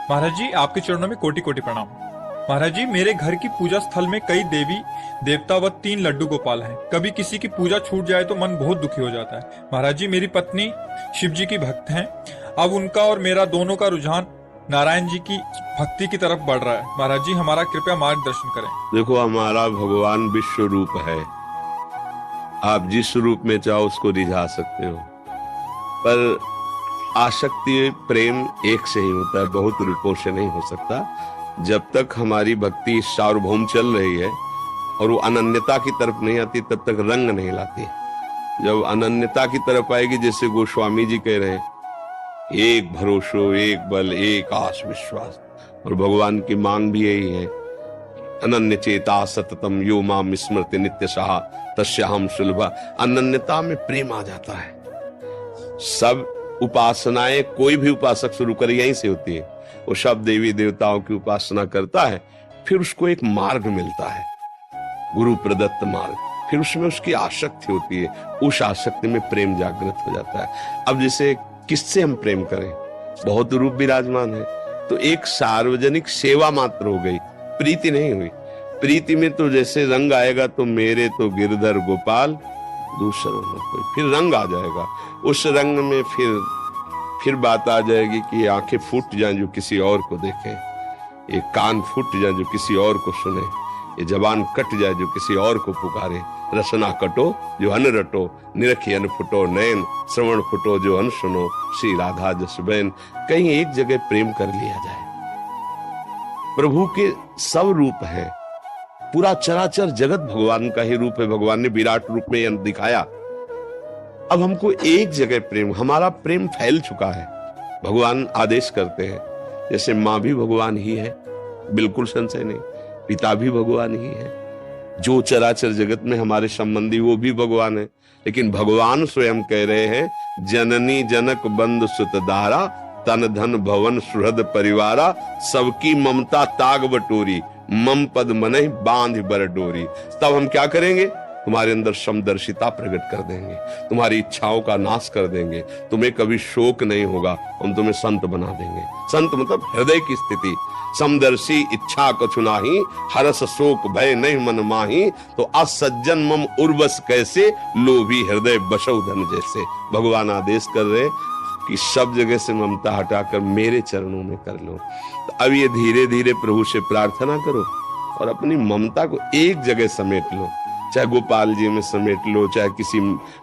महाराज जी, आपके चरणों में कोटि कोटि प्रणाम। महाराज जी, मेरे घर की पूजा स्थल में कई देवी देवता व 3 लड्डू गोपाल हैं। कभी किसी की पूजा छूट जाए तो मन बहुत दुखी हो जाता है। महाराज जी, मेरी पत्नी शिव जी की भक्त हैं। अब उनका और मेरा दोनों का रुझान नारायण जी की भक्ति की तरफ बढ़ रहा है। महाराज जी, हमारा कृपया मार्गदर्शन करें। देखो, हमारा भगवान विश्व रूप है। आप जिस रूप में चाहो उसको रिझा सकते हो, पर आसक्ति प्रेम एक से ही होता है, बहुत रूपों से नहीं हो सकता। जब तक हमारी भक्ति सार्वभौम चल रही है और वो अनन्यता की तरफ नहीं आती, तब तक रंग नहीं लाती। जब अनन्यता की तरफ आएगी, जैसे गोस्वामी जी कह रहे हैं, एक भरोसो, एक बल, एक आस विश्वास, और भगवान की मांग भी यही है, अनन्य चेता सततम यो माम स्मृति नित्य सहा तस्याहम सुलभा। अनन्यता में प्रेम आ जाता है। सब उपासनाएं कोई भी उपासक शुरू करे यहीं से होती है। वो सब देवी देवताओं की उपासना करता है, फिर उसको एक मार्ग मिलता है, गुरु प्रदत्त मार्ग। फिर उसमें उसकी आसक्ति होती है, उस आसक्ति में प्रेम जागृत हो जाता है। अब जैसे किससे हम प्रेम करें, बहुत रूप विराजमान है, तो एक सार्वजनिक सेवा मात्र हो गई, प्रीति नहीं हुई। प्रीति में तो जैसे रंग आएगा, तो मेरे तो गिरधर गोपाल दूसरा न कोई, फिर रंग आ जाएगा। उस रंग में फिर बात आ जाएगी कि आंखें फूट जाएं जो किसी और को देखें, ये कान फूट जाए जो किसी और को सुने, ये जबान कट जाए जो किसी और को पुकारे। रसना कटो जो अन रटो, निरखी अन फुटो नयन, श्रवण फुटो जो अन सुनो, श्री राधा जस बैन। कहीं एक जगह प्रेम कर लिया जाए। प्रभु के सब रूप हैं, पूरा चराचर जगत भगवान का ही रूप है। भगवान ने विराट रूप में दिखाया। अब हमको एक जगह प्रेम, हमारा प्रेम फैल चुका है। भगवान आदेश करते हैं, जैसे माँ भी भगवान ही है, बिल्कुल संशय नहीं, पिता भी भगवान ही है, जो चराचर जगत में हमारे संबंधी वो भी भगवान है। लेकिन भगवान स्वयं कह रहे हैं, जननी जनक बंधु सुत दारा, तन धन भवन सुहृद परिवारा, सबकी ममता ताग बटोरी, मम पद मनहि बांध बर डोरी। तब हम क्या करेंगे, तुम्हारे अंदर समदर्शिता प्रकट कर देंगे, तुम्हारी इच्छाओं का नाश कर देंगे, तुम्हें कभी शोक नहीं होगा, हम तुम्हें संत बना देंगे। संत मतलब हृदय की स्थिति। समदर्शी इच्छा कछु नाही, हरस शोक भय नहीं मन माही, तो असज्जन मम उर्वस कैसे, लोभी हृदय बसौ धन जैसे। भगवान आदेश कर रहे कि सब जगह से ममता हटाकर मेरे चरणों में कर लो। तो अब ये धीरे धीरे प्रभु से प्रार्थना करो और अपनी ममता को एक जगह समेट लो, चाहे गोपाल जी में समेट लो, चाहे किसी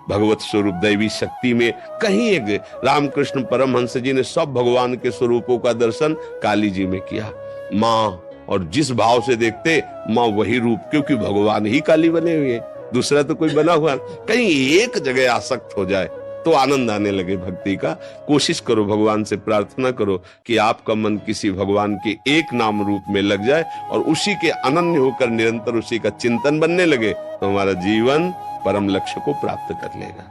भगवत स्वरूप दैवी शक्ति में, कहीं एक। रामकृष्ण परमहंस जी ने सब भगवान के स्वरूपों का दर्शन काली जी में किया। माँ, और जिस भाव से देखते माँ वही रूप, क्योंकि भगवान ही काली बने हुए, दूसरा तो कोई बना हुआ। कहीं एक जगह आसक्त हो जाए तो आनंद आने लगे भक्ति का। कोशिश करो, भगवान से प्रार्थना करो कि आपका मन किसी भगवान के एक नाम रूप में लग जाए और उसी के अनन्य होकर निरंतर उसी का चिंतन बनने लगे, तो हमारा जीवन परम लक्ष्य को प्राप्त कर लेगा।